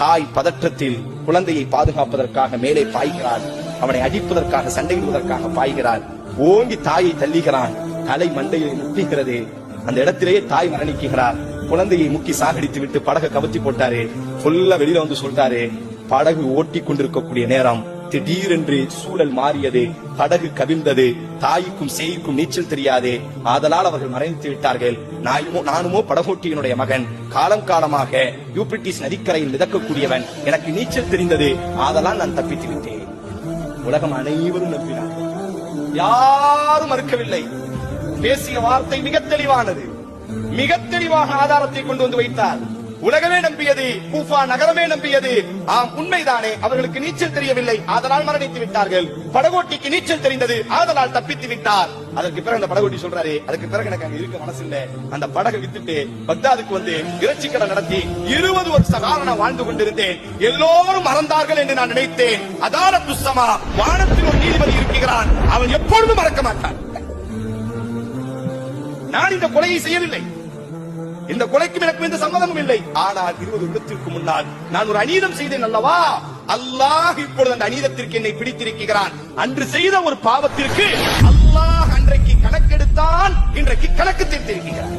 தாய் பதற்றத்தில் குழந்தையை பாதுகாப்பதற்காக மேலே பாய்கிறாள். அவனை அடிப்பதற்காக சண்டையிடுவதற்காக பாய்கிறாள். ஓங்கி தாயை தள்ளுகிறான். தலை மண்டையை முட்டுகிறது. அந்த இடத்திலேயே தாய் மரணிக்கிறார். குழந்தையை முக்கி சாகடித்து விட்டு படகை கவுத்தி போட்டாரு. ஃபுல்லா வெளியில வந்து சொல்லிட்டாரு. படகு ஓட்டி கொண்டிருக்கக்கூடிய நேரம் திடீரென்று சூழல் மாறியது. படகு கவிழ்ந்தது. தாய்க்கும் சேய்க்கும் நீச்சல் தெரியாது. ஆதலால் அவர்கள் மறைந்து விட்டார்கள். நானுமோ படகோட்டியினுடைய மகன், காலம் காலமாக யூப்ரட்டிஸ் நதிக்கரையில் மிதக்கக்கூடியவன். எனக்கு நீச்சல் தெரிந்தது. ஆதலால் நான் தப்பித்து விட்டேன். உலகம் அனைவரும் நம்பினார். யாரும் மறுக்கவில்லை. பேசிய வார்த்தை மிக தெளிவானது. மிக தெளிவாக ஆதாரத்தை கொண்டு வந்து வைத்தார். உலகமே நம்பியது, கூஃபா நகரமே நம்பியது. ஆம், உண்மைதானே. அவர்களுக்கு நீச்சல் தெரியவில்லை, அதனால் மரணித்து விட்டார்கள். படகோட்டிக்கு நீச்சல் தெரிந்தது, ஆதலால் தப்பித்து விட்டார். அதற்கு பிறகு அந்த படகோட்டி சொல்றாரு, அதுக்கு பிறகு எனக்கு அங்க இருக்க மனசு இல்ல. அந்த படகை வித்துட்டு பக்தாதுக்கு வந்து இறைச்சி கடை நடத்தி 20 வருஷ காலம் வாழ்ந்து கொண்டிருந்தேன். எல்லோரும் மறந்தார்கள் என்று நான் நினைத்தேன். அதான துஸ்ஸமா, வானத்தில் ஒரு நீதிபதி இருக்கிறான், அவன் எப்பொழுதும் மறக்க மாட்டான். நான் இந்த கொலையை செய்யவில்லை. இந்த கொலைக்கும் எனக்கு எந்த சம்மதமும் இல்லை. ஆனால் 20 வருடத்திற்கு முன்னால் நான் ஒரு அநீதம் செய்தேன் அல்லவா? அல்லாஹ் இப்பொழுது அந்த அநீதத்திற்கு என்னை பிடித்திருக்கிறான். அன்று செய்த ஒரு பாவத்திற்கு அல்லாஹ் அன்றைக்கு கணக்கெடுத்தான், இன்றைக்கு கணக்கு தீர்த்திருக்கிறான்.